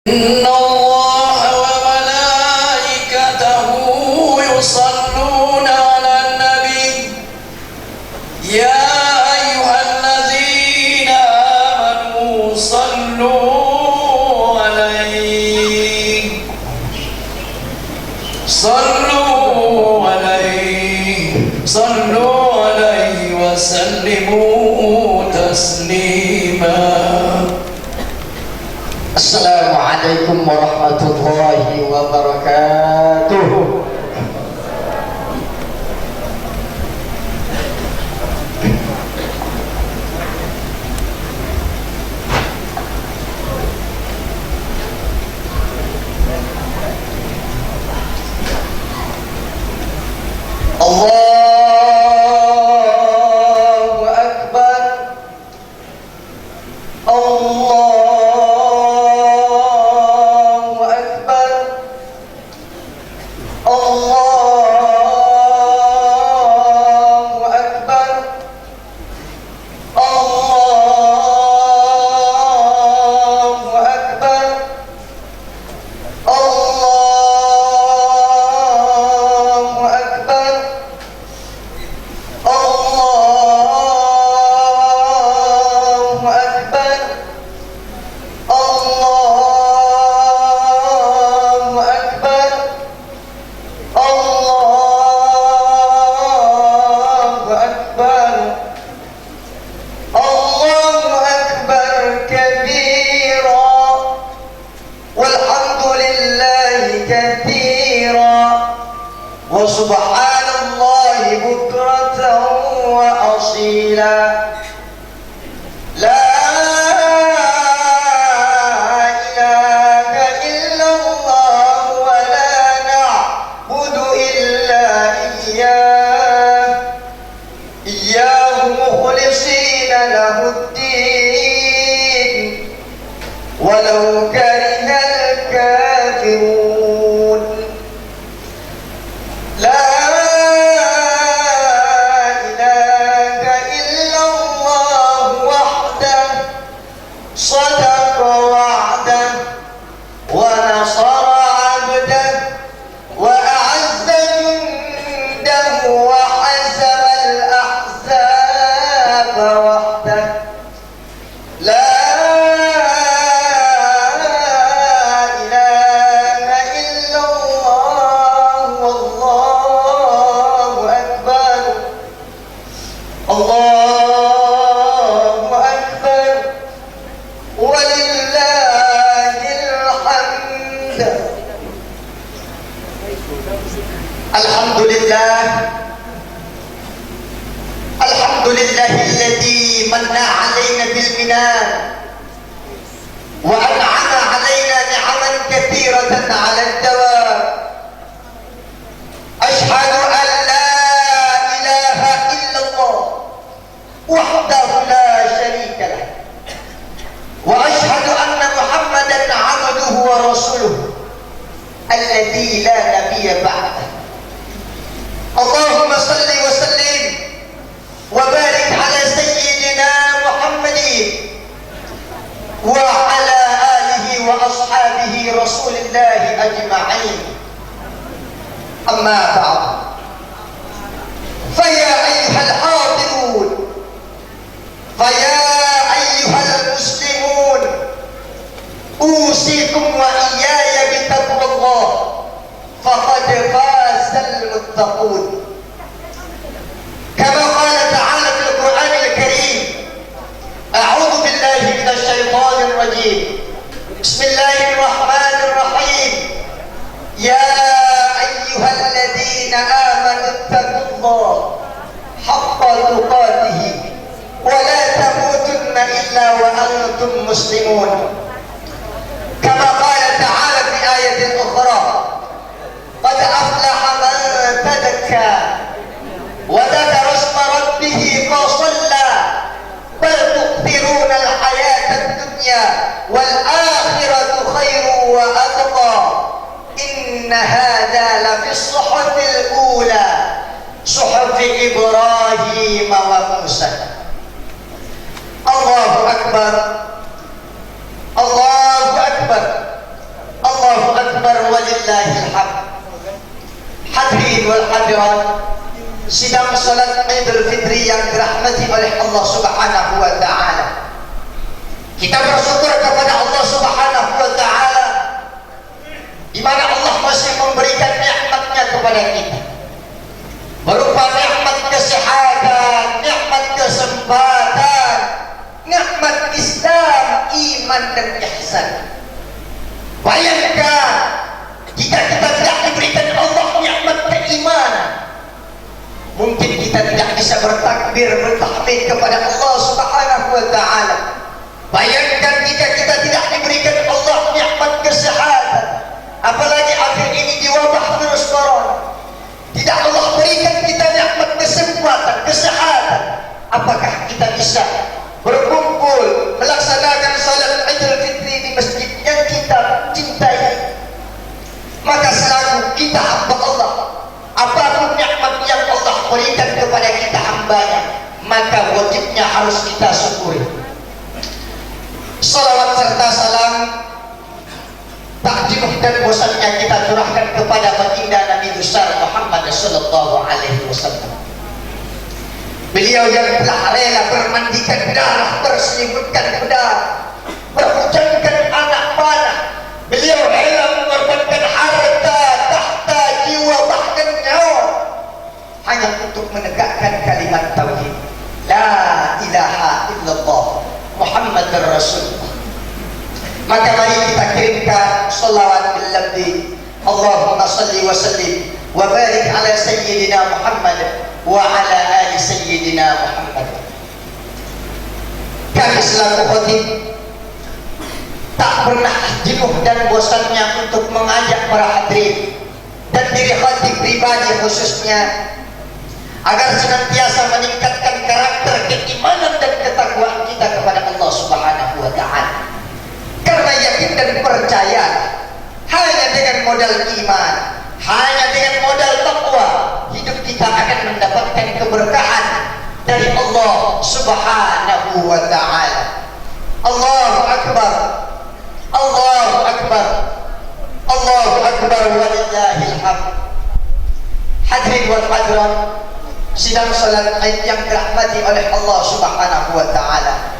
إن الله وملائكته يصلون على النبي يا أيها الذين آمنوا صلوا عليه وسلموا تسليما. Assalamualaikum warahmatullahi wabarakatuh. Allahu Akbar. Subhanallahi bukratan wa asila. La ilaha illallah wa la na'budu illa iyyahu mukhlishina lahuddin walau karihal kafirun. صدق وعده ونصر عبده وأعز جنده وحزم الأحزاب وحده. لا إله إلا الله والله أكبر. الله ولله الحمد. الحمد لله الذي من علينا بالمنان وأنعم علينا نعما كثيرة على الدوام. أشهد أن لا إله إلا الله وحده لا شريك له، وأشهد أن محمدا عبده ورسوله الذي لا نبي بعده. اللهم صل وسلم وبارك على سيدنا محمد وعلى آله وأصحابه رسول الله أجمعين. أما بعد، فيا أيها الحاضرون، فيا أيها المسلمون، أوصيكم وإياي بتقوى الله فقد فاز المتقون. كما قال تعالى في القرآن الكريم: أعوذ بالله من الشيطان الرجيم، بسم الله الرحمن الرحيم. يا أيها الذين آمنوا اتقوا الله حق تقاته ولا تموتن إلا وأنتم مسلمون. كما قال تعالى في آية أخرى: قد أفلح من تزكى وذكر اسم ربه فصلى بل تؤثرون الحياة الدنيا والآخرة خير وأبقى إن هذا لفي الصحف الأولى صحف إبراهيم وموسى. الله أكبر. الله أكبر. Allahu Akbar walillahil hamd. Hadirin wal hadirat, sidang salat Idul Fitri yang dirahmati oleh Allah Subhanahu wa taala. Kita bersyukur kepada Allah Subhanahu wa taala di mana Allah masih memberikan nikmat-Nya kepada kita. Berupa nikmat kesehatan, nikmat kesempatan, nikmat Islam, iman dan ihsan. Bayangkan jika kita tidak diberikan Allah nikmat keimanan, mungkin kita tidak bisa bertakbir, bertahmid kepada Allah Subhanahu wa taala. Bayangkan jika kita tidak diberikan Allah nikmat kesehatan, apalagi akhir ini di wabah virus corona, tidak Allah berikan kita nikmat kesempatan, kesehatan, apakah kita bisa berkumpul melaksanakan salat Idul Fitri di masjid yang kita cintai? Maka selaku kita hamba Allah, apapun nikmat yang Allah berikan kepada kita hambanya, maka wajibnya harus kita syukuri. Salawat serta salam tak jenuh dan bosannya kita curahkan kepada baginda Nabi besar Muhammad sallallahu alaihi wasallam. Beliau yang telah rela bermandikan darah, berselimutkan darah, berhujankan anak panah. Beliau rela mengorbankan harta, tahta, jiwa, bahkan nyawa hanya untuk menegakkan kalimat tauhid, la ilaha illallah Muhammadur Rasulullah. Maka mari kita kirimkan salawat bil labdi, Allahumma salli wa sallim wa barik ala sayyidina Muhammad wa ala ali sayyidina Muhammad. Kami selaku khatib tak pernah jenuh dan bosannya untuk mengajak para hadirin dan diri khatib pribadi khususnya agar senantiasa meningkatkan karakter keimanan dan ketakwaan kita kepada Allah Subhanahu wa taala. Karena yakin dan percaya hanya dengan modal iman, hanya dengan modal takwa, hidup kita akan mendapatkan keberkahan dari Allah Subhanahu wa taala. Allahu Akbar, Allahu Akbar, Allahu Akbar walillahil hamd. Hadirin wal hadirat, sidang salat Id yang dirahmati oleh Allah Subhanahu wa taala.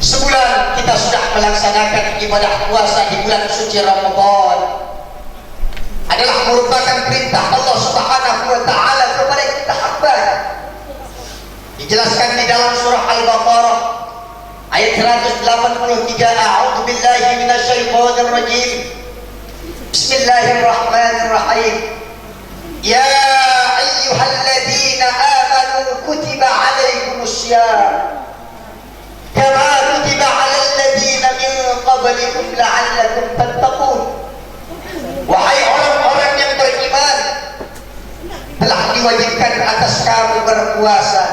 Sebulan kita sudah melaksanakan ibadah puasa di bulan suci Ramadan. Adalah merupakan perintah Allah Subhanahu wa taala kepada kita hamba. Dijelaskan di dalam surah Al-Baqarah ayat 183, A'udzu billahi minasyaitonir rajim. Bismillahirrahmanirrahim. Ya ayyuhalladzina amanu kutiba 'alaikumussyam kama kutiba 'alal ladzina min qablikum la'allakum tattaqun. Wahai orang-orang yang beriman, telah diwajibkan atas kamu berpuasa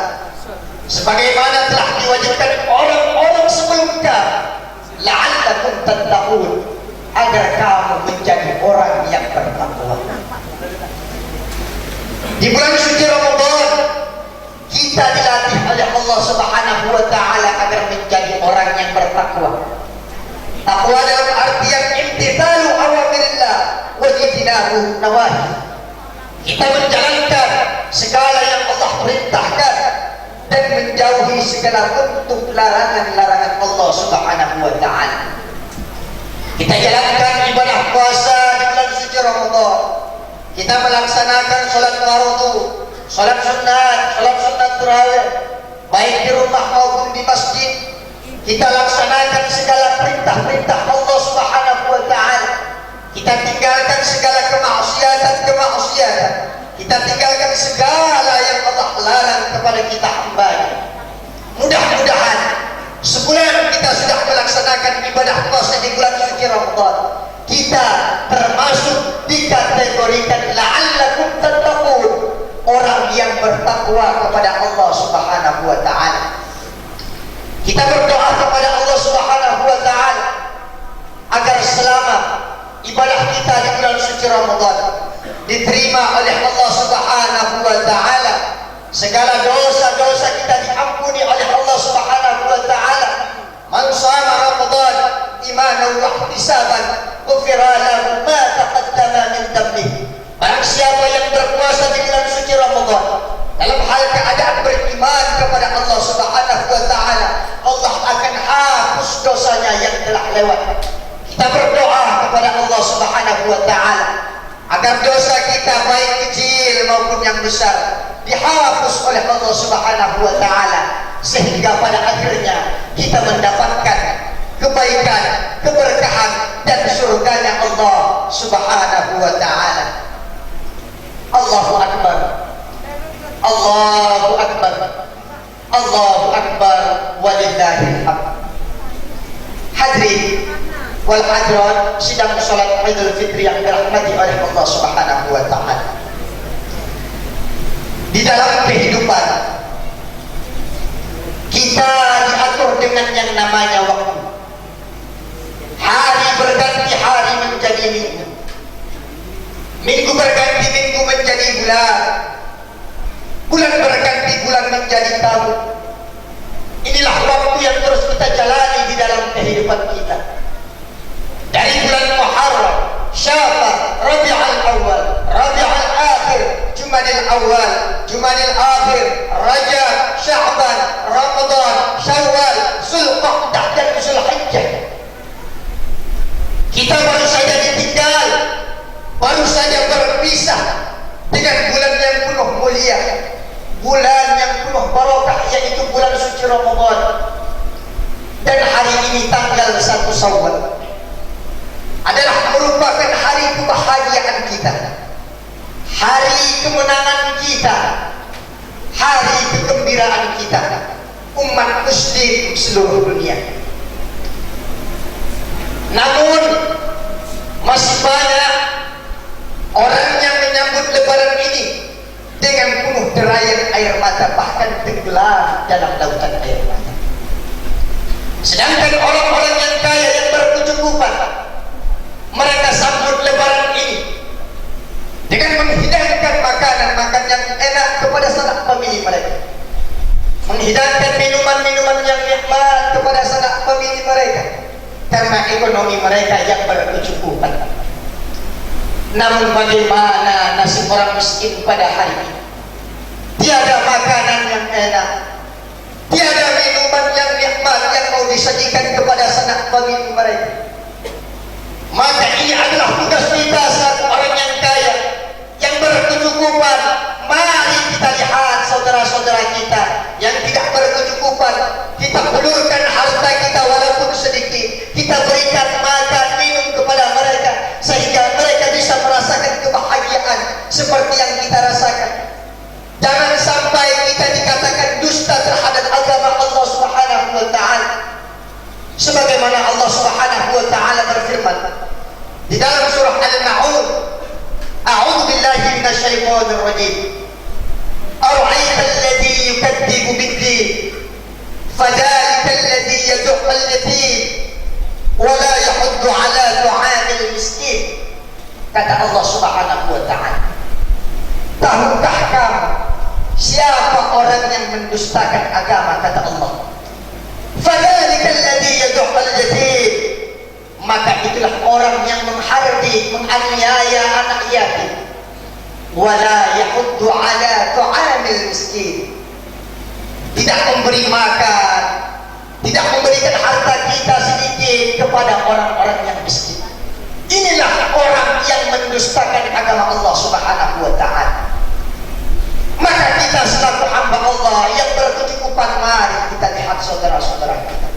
sebagaimana telah diwajibkan orang-orang sebelum kamu, la'allakum tattaqun, agar kamu menjadi orang yang bertakwa. Di bulan suci Ramadan kita dilatih oleh Allah Subhanahu wa taala agar menjadi orang yang bertakwa. Takwa dalam artian imtithalu awamirillah wa ijtinabu nawahi. Kita menjalankan segala yang Allah perintahkan dan menjauhi segala bentuk larangan-larangan Allah Subhanahu wa taala. Kita jalankan ibadah puasa di bulan suci Ramadan. Kita melaksanakan salat fardu, salat sunat tarawih, baik di rumah maupun di masjid. Kita laksanakan segala perintah-perintah Allah Subhanahu wa taala. Kita tinggalkan segala kemaksiatan. Kita tinggalkan segala yang Allah larang kepada kita hamba-Nya. Mudah-mudahan sebulan kita sudah melaksanakan ibadah puasa di bulan suci Ramadan. Kita termasuk dikategorikan la'allakum tattaqun, orang yang bertakwa kepada Allah Subhanahu wa taala. Kita berdoa kepada Allah Subhanahu wa taala agar selama ibadah kita di bulan suci Ramadan diterima oleh Allah Subhanahu wa taala, segala dosa-dosa kita diampuni oleh Allah Subhanahu wa taala. Man shama Ramadan imanan wa ihtisaban ghufira lahu ma taqaddama min dhanbihi. Barang siapa yang berpuasa di bulan suci Ramadan dalam hal keadaan beriman kepada Allah Subhanahu wa taala, Allah akan hapus dosanya yang telah lewat. Kita berdoa kepada Allah Subhanahu wa taala agar dosa kita baik kecil maupun yang besar dihapus oleh Allah Subhanahu wa taala, sehingga pada akhirnya kita mendapatkan kebaikan, keberkahan dan surganya Allah Subhanahu wa taala. Allahu akbar. Allahu akbar. Allahu akbar walillahil hamd. Hadirin wal hadirat sidang salat Idul Fitri yang dirahmati oleh Allah Subhanahu wa taala. Di dalam kehidupan kita diatur dengan yang namanya waktu. Hari berganti hari menjadi minggu. Minggu berganti minggu menjadi bulan. Bulan berganti bulan menjadi tahun. Inilah waktu yang terus kita jalani di dalam kehidupan kita. Dari bulan Muharram, Syawal, Rabiul Awal, Rabiul Akhir, Jumadil Awal, Jumadil Akhir, Rajab, Sya'ban, Ramadan, Syawal, Zulqa'dah dan Zulhijjah. Kita baru saja ditinggal, baru saja berpisah dengan bulan yang penuh mulia, bulan yang penuh barakah, yaitu bulan suci Ramadan. Dan hari ini tanggal 1 Syawal adalah merupakan hari kebahagiaan kita, hari kemenangan kita, hari kegembiraan kita, umat muslim seluruh dunia. Namun masih banyak orang yang menyambut lebaran ini dengan penuh derayan air mata, bahkan tenggelam dalam lautan air mata. Sedangkan orang-orang yang kaya yang berkecukupan, mereka sambut lebaran ini dengan menghidangkan makanan-makanan yang enak kepada sanak famili mereka, menghidangkan minuman-minuman yang nikmat kepada sanak famili mereka, karena ekonomi mereka yang berkecukupan. Namun bagaimana nasib orang miskin pada hari ini? Tiada makanan yang enak, tiada minuman yang nikmat yang mau disajikan kepada sanak famili mereka. Maka ini adalah tugas kita selaku orang yang kaya, yang berkecukupan. Mari kita lihat saudara-saudara kita yang tidak berkecukupan, kita hulurkan harta kita walaupun sedikit, kita berikan makan minum kepada mereka, sehingga mereka bisa merasakan kebahagiaan seperti yang kita rasakan. Jangan sampai kita dikatakan dusta terhadap agama Allah Subhanahu wa taala. Sebagaimana Allah Subhanahu wa taala berfirman di dalam surah Al-Ma'un, A'udzu billahi minasyaitonir rajim. Ara'aita alladhi yukadzibu bid-din, fadhalika alladhi yad'u al-yatim wa la yahuddu 'ala ta'amil miskin. Kata Allah Subhanahu wa taala, tahukah kamu siapa orang yang mendustakan agama? Kata Allah, fadhalika alladhi yad'u al-yatim, maka itulah orang yang menghardik, menganiaya anak yatim. Wala yahuddu ala ta'amil miskin, tidak memberi makan, tidak memberikan harta kita sedikit kepada orang-orang yang miskin. Inilah orang yang mendustakan agama Allah Subhanahu wa taala. Maka kita selaku hamba Allah yang berkecukupan, mari kita lihat saudara-saudara kita,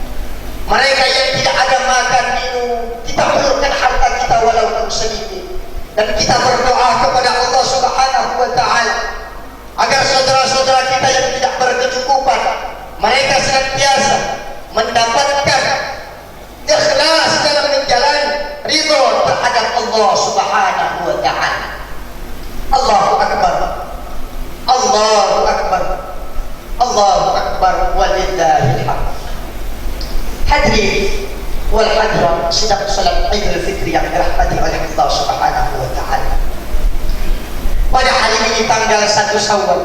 mereka yang tidak ada makan minum, kita hulurkan harta kita walaupun sedikit, dan kita berdoa kepada Allah Subhanahu wa taala agar saudara-saudara kita yang tidak berkecukupan, mereka senantiasa mendapatkan ikhlas dalam menjalani ridho terhadap Allah Subhanahu wa taala. Allahu akbar. Allahu akbar. Allahu akbar walillahil hamd. Hadirin wal hadirat sidang salat Idul Fitri yang dirahmati oleh Allah Subhanahu wa taala. Pada hari ini tanggal 1 Syawal,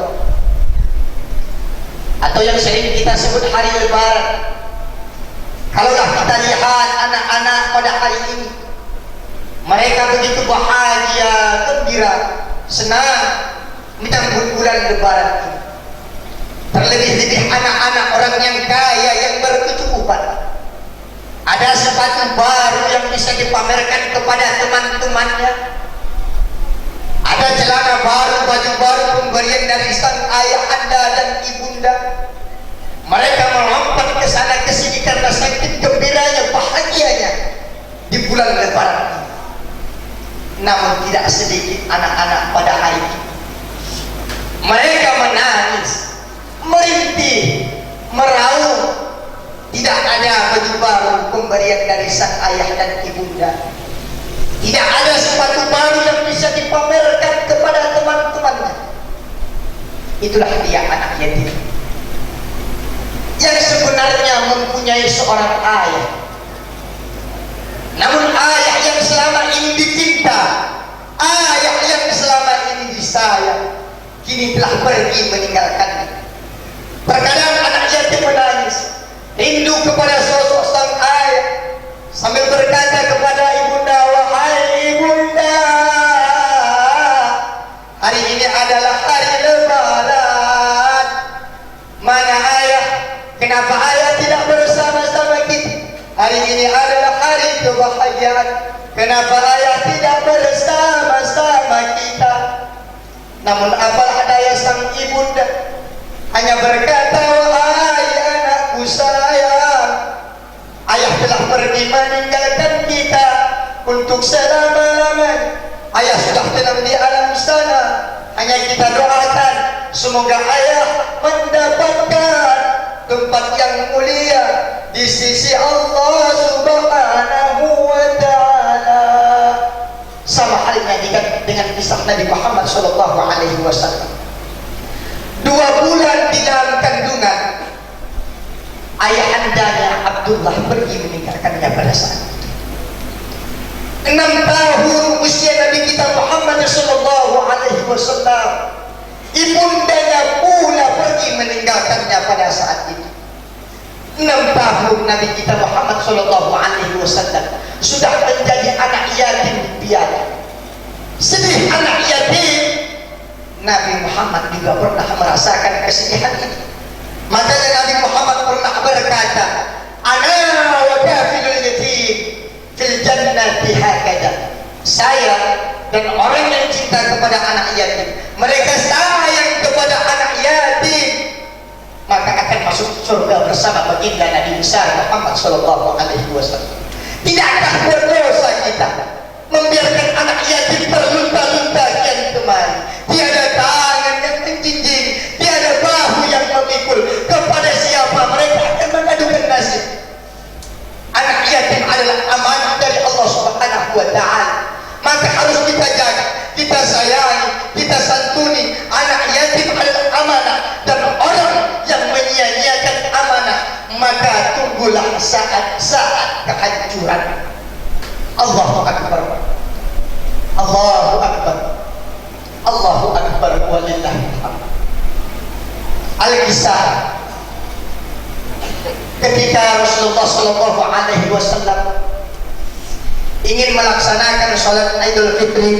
atau yang sering kita sebut hari Lebaran, Kalaulah kita lihat anak-anak pada hari ini, mereka begitu bahagia, gembira, senang menyambut bulan Lebaran ini. Terlebih-lebih anak-anak orang yang kaya yang berkecukupan. Ada sepatu baru yang bisa dipamerkan kepada teman-temannya. Ada celana baru, baju baru pemberian dari sang ayah anda dan ibunda. Mereka melompat ke sana ke sini karena sakit gembiranya, bahagianya di bulan Lebaran ini. Namun tidak sedikit anak-anak pada hari ini, mereka menangis, merintih, meraung. Tidak ada baju baru pemberian dari sang ayah dan ibunda. Tidak ada sepatu baru yang bisa dipamerkan kepada teman-temannya. Itulah dia anak yatim yang sebenarnya mempunyai seorang ayah, namun ayah yang selama ini dicinta, ayah yang selama ini disayang, kini telah pergi meninggalkannya. Terkadang anak yatim menangis, rindu kepada sosok sang ayah, sambil berkata kepada ibunda, wahai ibunda, hari ini adalah hari Lebaran. Mana ayah? Kenapa ayah tidak bersama-sama kita? Hari ini adalah hari kebahagiaan. Kenapa ayah tidak bersama-sama kita? Namun apalah daya sang ibunda, hanya berkata, wahai anakku sayang, ayah telah pergi meninggalkan kita untuk selama-lamanya. Ayah sudah tenang di alam sana. Hanya kita doakan semoga ayah mendapatkan tempat yang mulia di sisi Allah Subhanahu wa ta'ala. Sama halnya dengan kisah Nabi Muhammad sallallahu alaihi wasallam. 2 bulan di dalam kandungan, ayahandanya Abdullah pergi meninggalkannya pada saat itu. 6 tahun usia Nabi kita Muhammad sallallahu alaihi wasallam, ibundanya pula pergi meninggalkannya pada saat itu. 6 tahun Nabi kita Muhammad sallallahu alaihi wasallam sudah menjadi anak yatim piatu. Sedih anak yatim, Nabi Muhammad juga pernah merasakan kesedihan itu. Makanya Nabi Muhammad pernah berkata, ana wa kafilul yatim fil jannati hakada. Saya dan orang yang cinta kepada anak yatim, mereka sayang kepada anak yatim, maka akan masuk surga bersama baginda Nabi besar Muhammad sallallahu alaihi wasallam. Tidakkah berdosa kita membiarkan anak yatim terlunta-lunta kian kemari? Tiada tangan yang menjinjing, tiada bahu yang memikul. Kepada siapa mereka akan mengadukan nasib? Anak yatim adalah amanah dari Allah Subhanahu wa ta'ala. Maka harus kita jaga, kita sayangi, kita santuni. Anak yatim adalah amanah, dan orang yang menyia-nyiakan amanah, maka tunggulah saat-saat kehancuran. Allahu Akbar, Allahu Akbar, Allahu Akbar, walillahil hamd. Al-Kisah ketika Rasulullah sallallahu alaihi wasallam ingin melaksanakan sholat Idul Fitri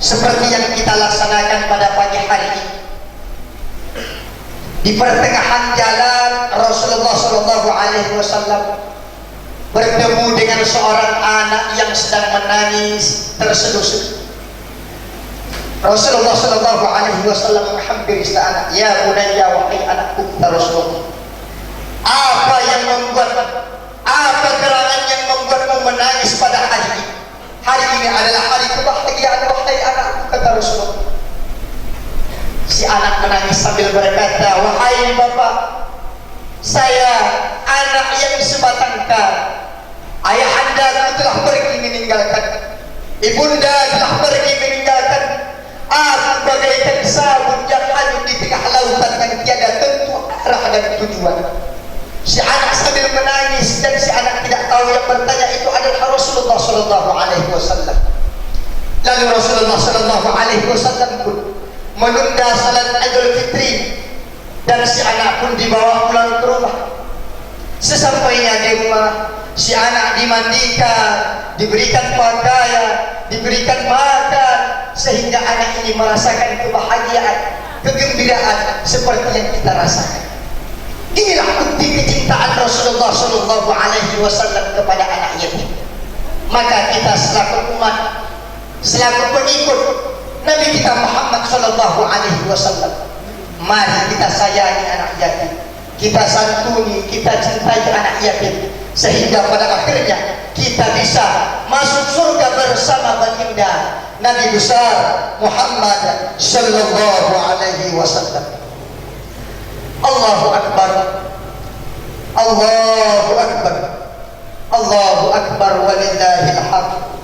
seperti yang kita laksanakan pada pagi hari ini. Di pertengahan jalan Rasulullah sallallahu alaihi wasallam bertemu dengan seorang anak yang sedang menangis terseduh-seduh. Rasulullah sallallahu alaihi wasallam menghampiri si anak, ya bunayya, wahai anakku, kata Rasulullah, apa yang membuat, apa gerangan yang membuatmu menangis pada hari ini? Hari ini adalah hari kebahagiaan, wahai anakku, kata Rasulullah. Si anak menangis sambil berkata, wahai bapak, saya anak yang sebatang kara. Ayahandaku telah pergi meninggalkan, ibunda telah pergi meninggalkan. Aku bagaikan sabun yang hanyut di tengah lautan yang tiada tentu arah dan tujuan. Si anak sambil menangis, dan si anak tidak tahu yang bertanya itu adalah Rasulullah sallallahu alaihi wasallam. Lalu Rasulullah sallallahu alaihi wasallam pun menunda salat Idul Fitri, dan si anak pun dibawa pulang ke rumah. Sesampainya di rumah, si anak dimandikan, diberikan pakaian, diberikan makan, sehingga anak ini merasakan kebahagiaan, kegembiraan seperti yang kita rasakan. Inilah bukti kecintaan Rasulullah Shallallahu Alaihi Wasallam kepada anak yatim. Maka kita selaku umat, selaku pengikut Nabi kita Muhammad Shallallahu Alaihi Wasallam, mari kita sayangi anak yatim, kita santuni, kita cintai anak yatim, sehingga pada akhirnya kita bisa masuk surga bersama baginda Nabi besar Muhammad Shallallahu Alaihi Wasallam. Allahu Akbar, Allahu Akbar, Allahu Akbar, walillahil hamd.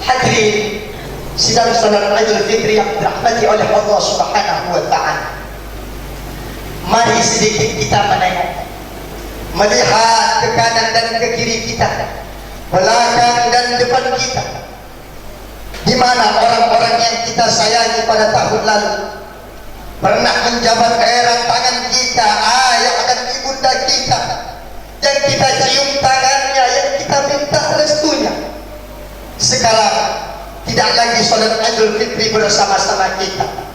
Hadirin sidang salat Idul Fitri yang dirahmati oleh Allah Subhanahu wa taala. Mari sedikit kita menengok, melihat ke kanan dan ke kiri kita, belakang dan depan kita, di mana orang-orang yang kita sayangi pada tahun lalu pernah menjabat erat tangan kita, ayah dan ibunda kita, yang kita cium tangannya, yang kita minta restunya. Sekarang tidak lagi salat Idul Fitri bersama-sama kita.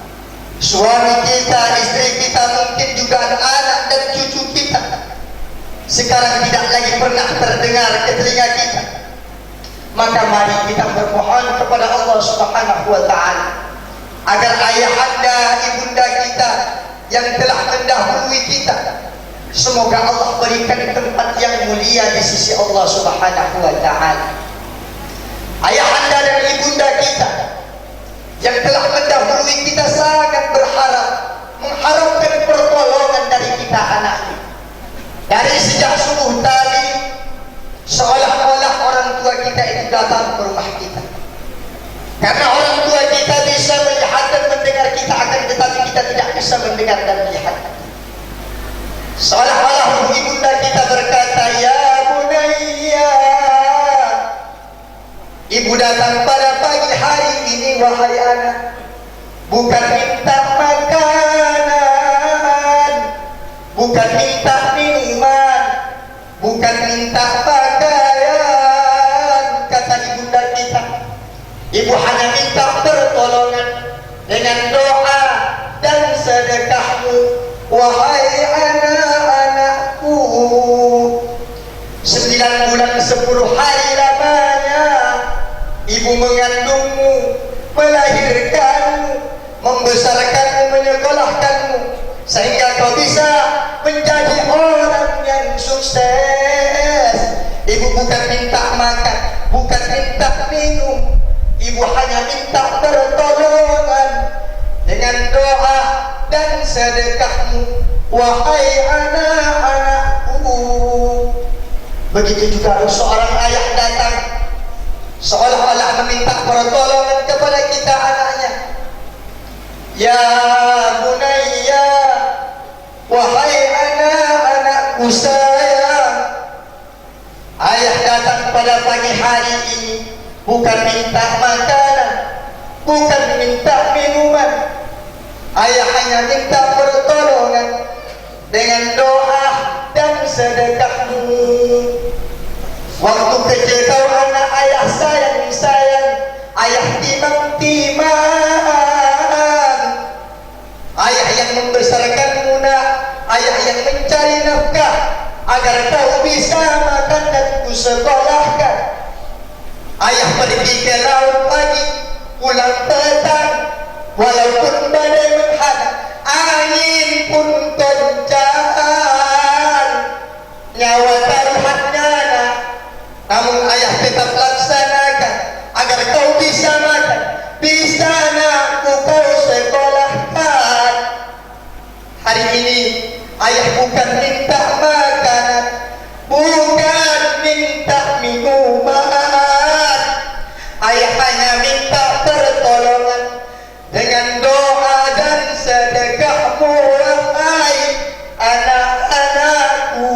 Suami kita, istri kita, mungkin juga anak dan cucu kita sekarang tidak lagi pernah terdengar ke telinga kita. Maka mari kita bermohon kepada Allah Subhanahu wa taala agar ayahanda, ibunda kita yang telah mendahului kita, semoga Allah berikan tempat yang mulia di sisi Allah Subhanahu wa taala. Ayahanda dan ibunda kita yang telah mendahului kita sangat berharap, mengharapkan pertolongan dari kita anaknya. Dari sejak subuh tadi, seolah-olah orang tua kita itu datang ke rumah kita. Karena orang tua kita bisa melihat dan mendengar kita, akan tetapi kita tidak bisa mendengar dan melihat. Seolah-olah ibunda kita berkata, "Ya bunayya," ibu datang pada pagi hari ini, wahai anak, bukan minta makanan, bukan minta minuman, bukan minta pakaian, kata ibunda kita. Ibu hanya minta pertolongan dengan doa dan sedekahmu, wahai anak-anakku. 9 bulan 10 hari lamanya ibu mengandungmu, melahirkanmu, membesarkanmu, menyekolahkanmu, sehingga kau bisa menjadi orang yang sukses. Ibu bukan minta makan, bukan minta minum, ibu hanya minta pertolongan dengan doa dan sedekahmu, wahai anak-anakku. Begitu juga seorang ayah datang, seolah-olah meminta pertolongan kepada kita anaknya. Ya bunayya, wahai anak-anakku sayang. Ayah datang pada pagi hari ini bukan minta makanan, bukan minta minuman. Ayah hanya minta pertolongan dengan doa dan sedekahmu. Waktu kecil kau anak ayah sayang, ayah timang-timang. Ayah yang membesarkanmu nak, ayah yang mencari nafkah agar kau bisa makan dan kusekolahkan. Ayah pergi ke laut pagi, pulang petang, walaupun badai menghadap, angin pun kencang, nyawa taruhannya nak, namun ayah tetap laksanakan agar kau bisa makan, bisa nak kau sekolahkan. Hari ini ayah bukan minta makanan, bukan minta minuman, ayah hanya minta pertolongan dengan doa dan sedekahmu, wahai anak-anakku.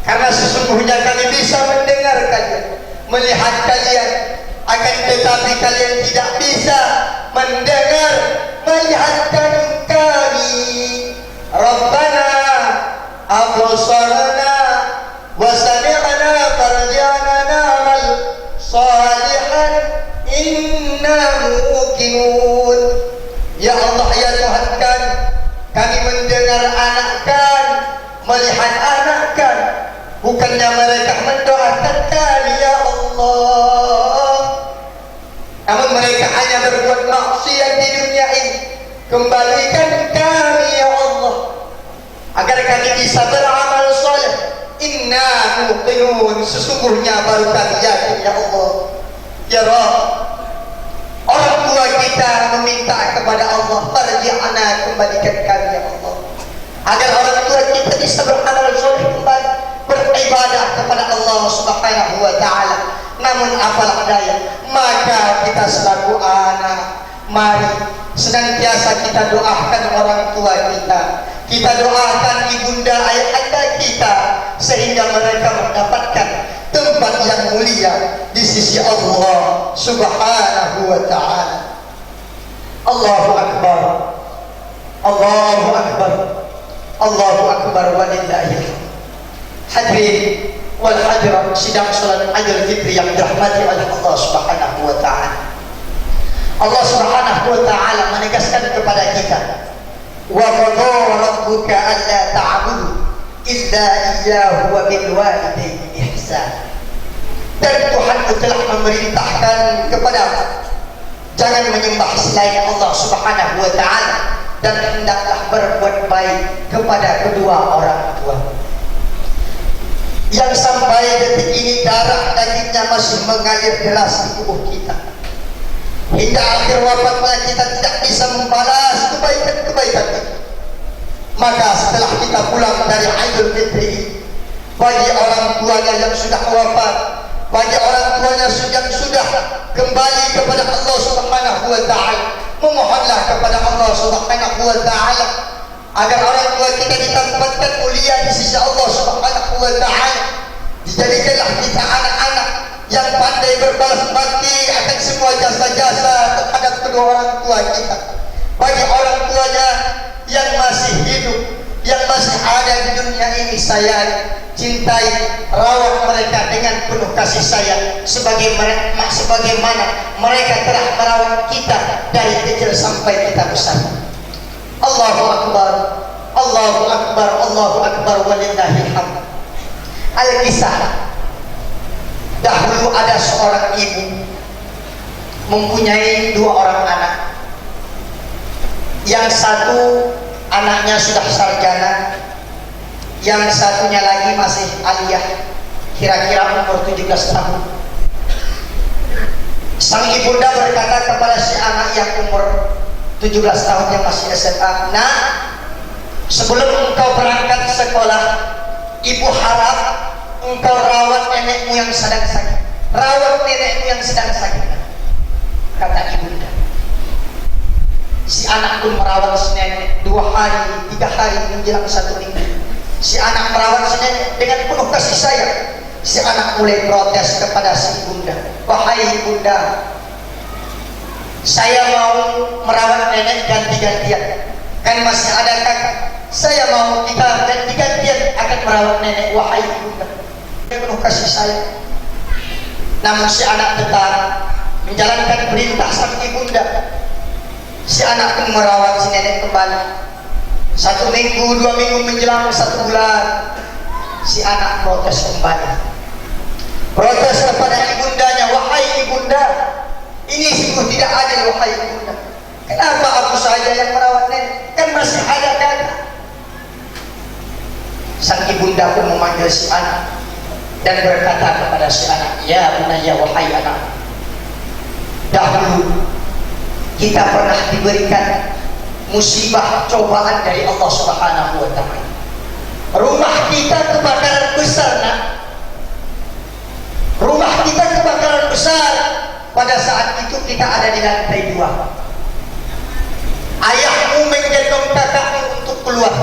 Karena sesungguhnya kami bisa mendengar kalian, melihat kalian, akan tetapi kalian tidak bisa mendengar, melihat kami. Rabbana absarna inna muqinun. Ya Allah, ya Tuhan kami, kami mendengar anak kami, melihat anak kami, bukannya mereka mendoakan kami ya Allah, namun mereka hanya berbuat maksiat di dunia ini. Kembalikan kami ya Allah, agar kami bisa beramal soleh. Inna muqinun, sesungguhnya baru kami yakin ya Allah. Ya Rabb, orang tua kita meminta kepada Allah, farji'na, kembalikan kami ya Allah, agar orang tua kita bisa beramal soleh kembali, beribadah kepada Allah Subhanahu wa ta'ala. Namun apalah daya, maka kita selaku anak, mari senantiasa kita doakan orang tua kita, kita doakan ibunda ayahanda kita, sehingga mereka mendapatkan tempat yang mulia di sisi Allah Subhanahu wa ta'ala. Allahu Akbar, Allahu Akbar, Allahu Akbar, walillahil hamd. Hadirin wal hadirat sidang salat Idul Fitri yang dirahmati oleh Allah Subhanahu wa ta'ala. Allah Subhanahu wa ta'ala menegaskan kepada kita, wa qadha rabbuka alla ta'budu illa iyyahu wa bil walidayni ihsan. Dan Tuhan telah memerintahkan kepada jangan menyembah selain Allah Subhanahu wa ta'ala, dan hendaklah berbuat baik kepada kedua orang tua. Yang sampai detik ini darah dagingnya masih mengalir deras di tubuh kita, hingga akhir wafatnya kita tidak bisa membalas kebaikan-kebaikan itu. Maka setelah kita pulang dari Idul Fitri, bagi orang tuanya yang sudah wafat, bagi orang tuanya yang sudah kembali kepada Allah Subhanahu wa ta'ala, memohonlah kepada Allah Subhanahu wa ta'ala agar orang tua kita ditempatkan mulia di sisi Allah Subhanahu wa ta'ala. Dijadikanlah kita anak-anak yang pandai berbalas bakti akan semua jasa-jasa terhadap kedua orang tua kita. Bagi orang tuanya yang masih hidup, yang masih ada di dunia ini, sayang, cintai, rawat mereka dengan penuh kasih sayang, sebagaimana mereka telah merawat kita dari kecil sampai kita besar. Allahu Akbar, Allahu Akbar, Allahu Akbar, walillahil hamd. Al-kisah, dahulu ada seorang ibu mempunyai dua orang anak. Yang satu anaknya sudah sarjana, yang satunya lagi masih aliyah, kira-kira umur 17 tahun. Sang ibunda berkata kepada si anak yang umur 17 tahun yang masih SMA, "Nah, sebelum engkau berangkat sekolah, ibu harap engkau rawat nenekmu yang sedang sakit. Rawat nenekmu yang sedang sakit," kata ibunda. Si anak pun merawat si nenek 2 hari, 3 hari menjelang 1 minggu. Si anak merawat si nenek dengan penuh kasih sayang. Si anak mulai protes kepada si ibunda, "Wahai ibunda, saya mau merawat nenek ganti-gantian, kan masih ada kakak. Saya mau kita ganti-gantian akan merawat nenek, wahai ibunda." Penuh kasih sayang. Namun si anak tetap menjalankan perintah sang ibunda. Si anak pun merawat si nenek kembali. 1 minggu, 2 minggu menjelang 1 bulan, si anak protes kembali. Protes kepada ibundanya, "Wahai ibunda, ini sungguh tidak adil, wahai ibunda. Kenapa aku saja yang merawat nenek? Kan masih ada kakak." Sang ibunda pun memanggil si anak dan berkata kepada si anak, "Ya bunayya, wahai anak, dahulu kita pernah diberikan musibah cobaan dari Allah Subhanahu wa ta'ala. Rumah kita kebakaran besar, nak. Rumah kita kebakaran besar. Pada saat itu kita ada di lantai 2. Ayahmu menggendong kakakmu untuk keluar,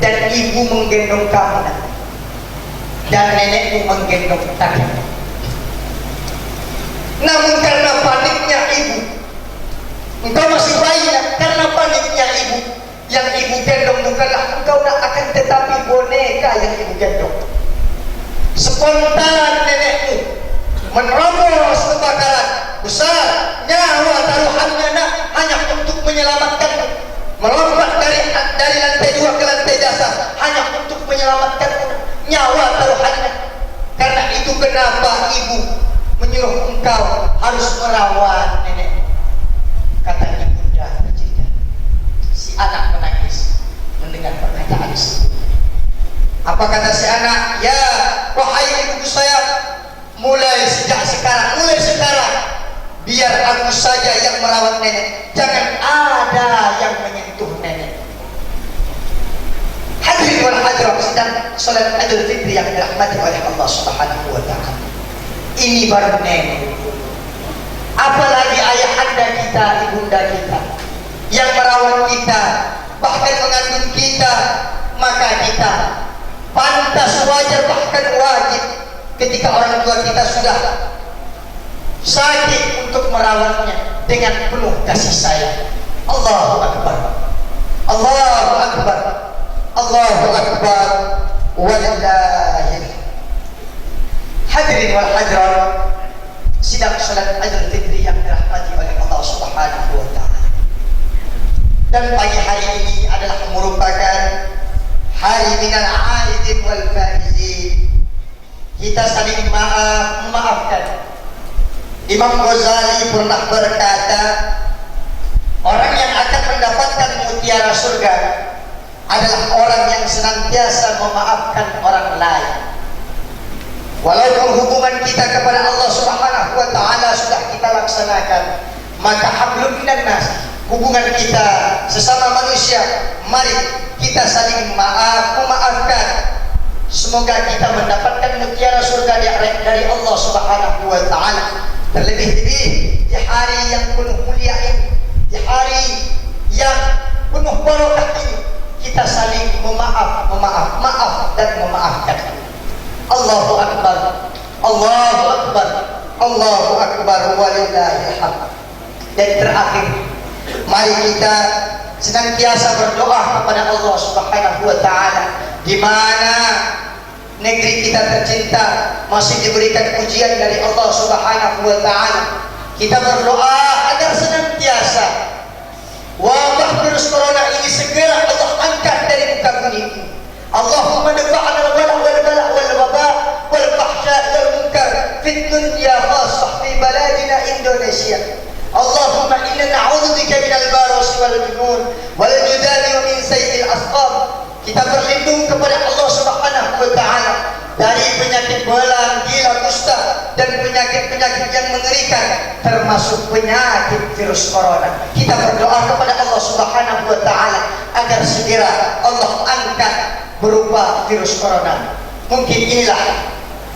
dan ibu menggendong kamu, dan nenekmu menggendong kakakmu. Namun karena paniknya ibu, engkau masih bayi, karena paniknya ibu, yang ibu gendong bukanlah engkau, akan tetapi boneka yang ibu gendong. Spontan nenekmu menerobos kebakaran, besar, nyawa taruhannya nak hanya untuk menyelamatkanmu, melompat dari lantai 2 ke lantai dasar hanya untuk menyelamatkanmu, nyawa taruhannya. Karena itu kenapa ibu menyuruh engkau harus merawat nenek. Katanya bunda bercerita, si anak menangis mendengar perkataan itu. Apa kata si anak? Ya, wahai ibu saya, mulai sekarang biar aku saja yang merawat nenek, jangan ada yang menyentuh nenek. Hadirin wal hadirat, sedang salat Idul Fitri yang dirahmati oleh Allah Subhanahu wa taala. Ini baru nenek. Apalagi ayahanda kita, ibunda kita yang merawat kita, bahkan mengandung kita, maka kita pantas, wajar, bahkan wajib ketika orang tua kita sudah sakit untuk merawatnya dengan penuh kasih sayang. Allahu Akbar, Allahu Akbar, Allahu Akbar, walillahil. Hadirin wal hadirat, sidang salat Idul Fitri yang dirahmati oleh Allah Subhanahu wa taala. Dan pagi hari ini adalah merupakan hari minal aidin wal faizin. Kita saling memaafkan. Imam Ghazali pernah berkata, orang yang akan mendapatkan mutiara surga adalah orang yang senantiasa memaafkan orang lain. Walaupun hubungan kita kepada Allah Subhanahu wa taala sudah kita laksanakan, maka hablum minan nas, hubungan kita sesama manusia, mari kita saling memaafkan. Semoga kita mendapatkan mutiara surga dari Allah Subhanahu wa taala. Terlebih-lebih di hari yang penuh mulia ini, di hari yang penuh barokah ini, kita saling maaf dan memaafkan. Allahu Akbar, Allahu Akbar, Allahu Akbar, walillahil hamd. Dan terakhir, mari kita senantiasa berdoa kepada Allah Subhanahu wa taala, di mana negeri kita tercinta masih diberikan ujian dari Allah Subhanahu wa taala. Kita berdoa agar senantiasa wabah virus corona ini segera Allah angkat dari muka bumi ini. Allahumma dafa'na al-wala' wal-bala' wal-waba' wal-fahsya' wal-munkar fid dunya khassah fi baladina Indonesia. Allahumma inna na'udzubika minal baras wal junun wal judali wa min sayyi'il asqam. Kita berlindung kepada Allah Subhanahu wa taala dari penyakit belang, gila, kusta dan penyakit-penyakit yang mengerikan, termasuk penyakit virus corona. Kita berdoa kepada Allah Subhanahu wa taala agar segera Allah angkat berupa virus corona. Mungkin inilah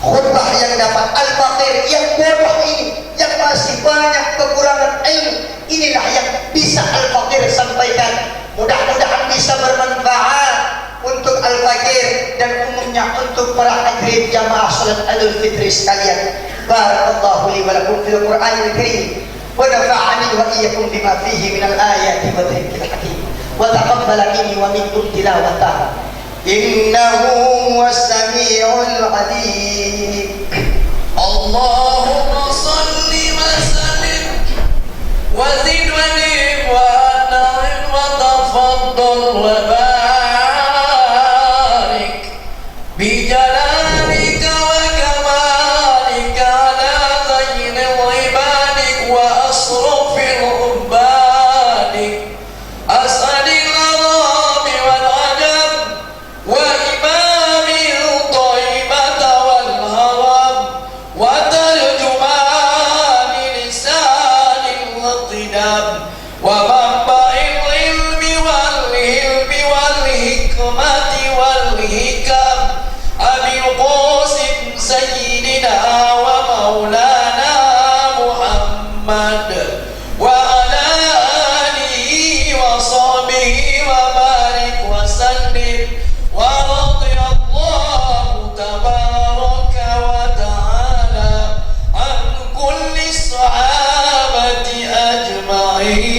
khutbah yang dapat al-faqir yang bodoh ini, yang masih banyak kekurangan ilmu, inilah yang bisa al-faqir sampaikan. Mudah-mudahan bisa bermanfaat untuk al-faqir dan umumnya untuk para hadirin jamaah salat Idul Fitri sekalian. Barakallahu li wa lakum fil Qur'anil Karim wa nafa'ani wa iyyakum bima fihi minal ayati wa dhikril hakim wa taqabbala minni wa minkum tilawatahu innahu was-sami'ul 'alim. Allahumma salli wa sallim wa zid wa nim wa an'im wa tafaddal wa barik bi jalalika wa kamalika ala ghayril ibadik wa asrafil ubadik as'alil arami wal ajab wa imamil taibata wal haram wa tarjumani lisanil qidam wa maba'il ilmi wal hilmi wal hikmati wal hikam abil qasim sayyidina wa maulana Muhammad wa ala alihi wa sahbihi wa barik wa sallim wa radiyallahu tabaraka wa ta'ala an kulli sahabati ajma'in.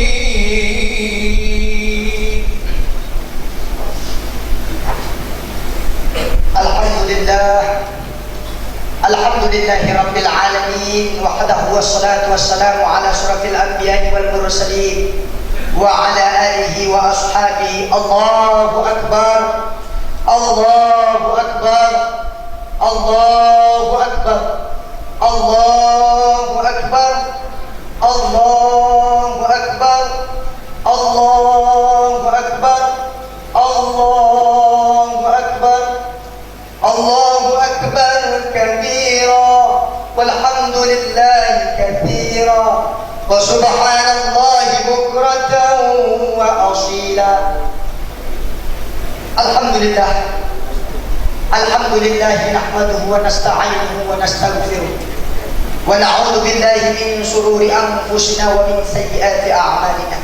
wassalamu ala asyrafil anbiya'i wal mursalin wa ala alihi wa ashabihi. Allahu akbar, Allahu akbar, Allahu akbar, Allahu akbar, Allahu akbar, Allahu akbar, Allahu akbar, Allahu akbar kabira walhamdulillahi katsira wa subhanallahi bukratan wa asila. Alhamdulillah, alhamdulillah nahmaduhu wa nasta'inuhu wa nastaghfiruh wa na'udzu billahi min shururi anfusina wa min sayyiati a'malina.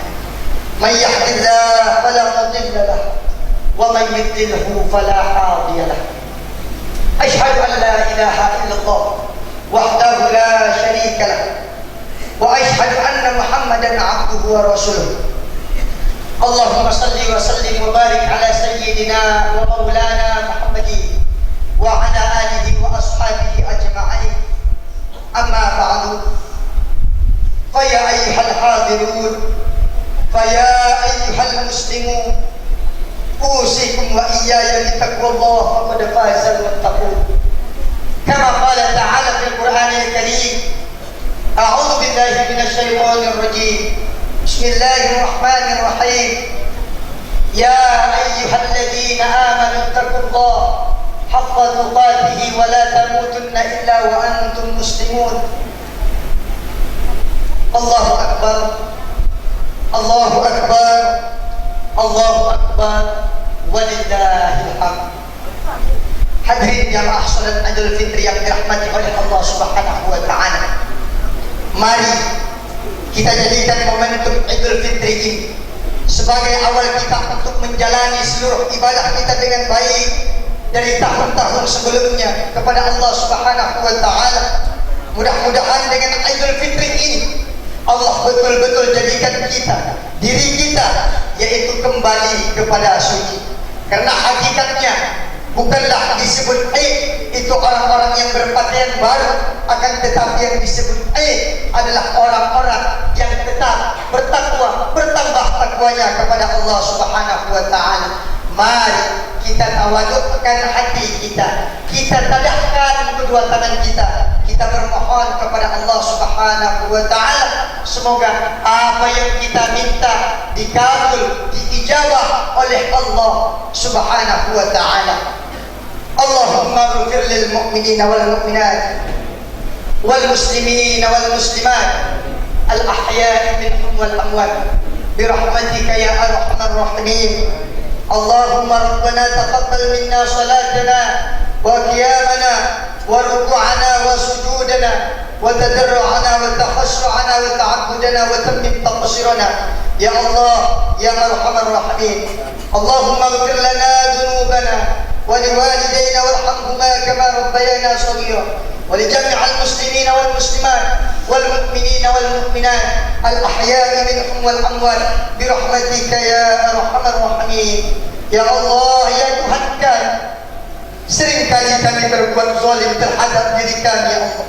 Man yahdihillahu fala mudilla lahu wa man yudlilhu fala hadiya lahu. Asyhadu an la ilaha illallah wahdahu la syarika lahu wa asyhadu anna Muhammadan 'abduhu wa rasuluh. Allahumma salli wa sallim wa barik ala sayyidina wa maulana Muhammadin wa ala alihi wa ashabihi ajma'in. Amma ba'du, fa ya ayyuhal hadirun, fa ya ayyuhal muslimun, usikum wa iyaya bitaqwallah faqad fazal muttaqun. Kama qala ta'ala fil Qur'anil Karim, a'udzu billahi minasy syaithanir rajim. Bismillahirrahmanirrahim. Ya ayyuhalladzina amanu taqullaha haqqa tuqatih wa la tamutunna illa wa antum muslimun. Allahu akbar, Allahu akbar, Allahu akbar, walillahil hamd. Hadirin jamaah salat Idul Fitri yang dirahmati oleh Allah Subhanahu wa taala. Mari kita jadikan momentum Idul Fitri ini sebagai awal kita untuk menjalani seluruh ibadah kita dengan baik dari tahun-tahun sebelumnya kepada Allah Subhanahu wa taala. Mudah-mudahan dengan Idul Fitri ini Allah betul-betul jadikan kita, diri kita, yaitu kembali kepada suci. Karena hakikatnya bukanlah disebut aib itu orang-orang yang berpakaian baru, akan tetapi yang disebut aib adalah orang-orang yang tetap bertakwa, bertambah takwanya kepada Allah Subhanahu wa taala. Mari kita tawadukkan hati kita, kita tadahkan kedua tangan kita bermohon kepada Allah Subhanahu wa taala, semoga apa yang kita minta dikabul, diijabah oleh Allah Subhanahu wa taala. Allahumma ighfir lil mu'minina wal mu'minat wal muslimina wal muslimat al ahya'i minhum wal amwat bi rahmatika ya arhamar rahimin. Allahumma rabbana taqabbal minna salatana wa qiyamana wa ruku'ana wa sujudana wa tadarru'ana wa takhashu'ana wa ta'abbudana wa tammim taqsirana ya Allah ya arhamar rahimin. Allahumma ighfir lana dhunubana ولوالدينا وارحمهما كما ربيانا صغيرا ولجميع المسلمين والمسلمات والمؤمنين والمؤمنات الأحياء منهم والأموات برحمتك يا أرحم الراحمين. Ya Allah, ya Tuhan kami, seringkali kami berbuat zalim terhadap diri kami ya Allah.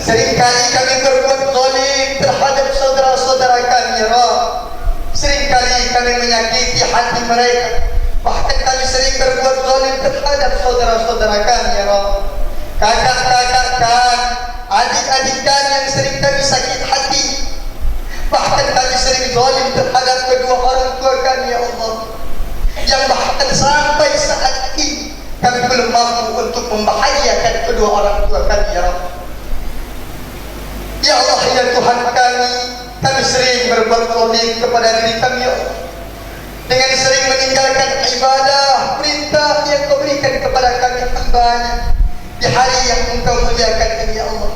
Seringkali kami berbuat zalim terhadap saudara-saudara kami ya Rabb. Seringkali kami menyakiti hati mereka. Bahkan kami sering berbuat zalim terhadap saudara-saudara kami ya Rabb. Kakak-kakak kami, adik-adik kami yang sering kami sakit hati. Bahkan kami sering zalim terhadap kedua orang tua kami ya Allah, yang bahkan sampai saat ini kami belum mampu untuk membahagiakan kedua orang tua kami ya Rabb. Ya Allah ya Tuhan kami sering berbuat zalim kepada diri kami ya Allah, dengan sering meninggalkan ibadah perintah yang Kau berikan kepada kami hamba-Nya di hari yang Engkau muliakan ini ya Allah.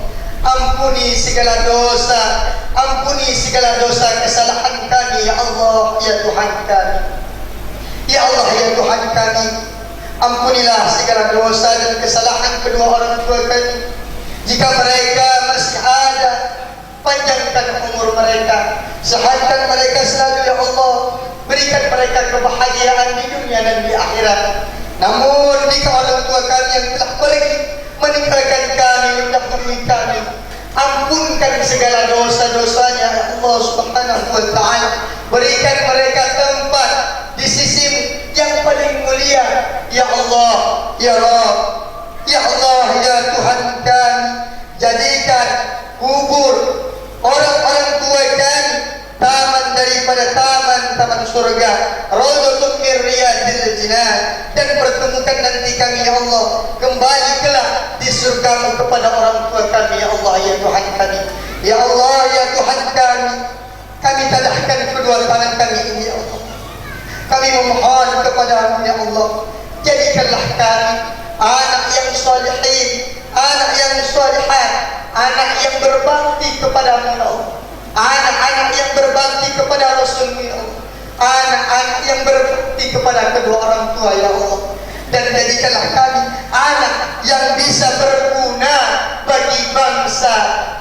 Ampuni segala dosa kesalahan kami ya Allah ya Tuhan kami. Ya Allah ya Tuhan kami, ampunilah segala dosa dan kesalahan kedua orang tua kami. Jika mereka masih ada, panjangkan umur mereka, sehatkan mereka selalu ya Allah. Berikan mereka kebahagiaan di dunia dan di akhirat. Namun jika orang tua kami yang telah pergi meninggalkan kami, mendahului kami, Ampunkan segala dosa-dosanya ya Allah Subhanahu wa ta'ala. Berikan mereka tempat di sisi yang paling mulia ya Allah ya Rabb ya Allah ya Tuhan kami. Jadikan kubur orang-orang tua kami taman daripada taman-taman surga, raudhatun min riyadil jinan, dan pertemukan nanti kami ya Allah kembali kelak di surgamu kepada orang tua kami ya Allah ya Tuhan kami. Ya Allah ya Tuhan kami tadahkan kedua tangan kami ini ya Allah. Kami memohon kepadamu ya Allah, jadikanlah kami anak yang salihin, anak yang salihat, anak yang berbakti kepadamu ya Allah, anak-anak yang berbakti kepada Rasulmu ya Allah, anak-anak yang berbakti kepada kedua orang tua ya Allah. Dan jadikanlah kami anak yang bisa berguna bagi bangsa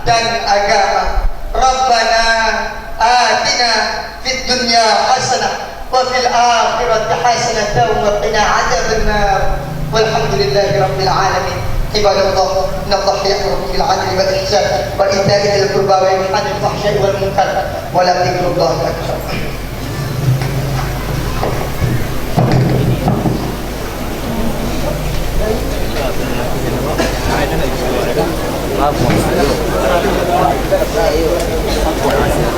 dan agama. Rabbana atina fid dunya hasanah wa fil akhirati hasanah wa qina adzabannar. Walhamdulillahi rabbil alamin. Ibadallah, innallaha ya'muru bil 'adli wal ihsan wa ita'i dzil qurba wa yanha 'anil fahsya'i wal munkar wa la dzikrullahi akbar.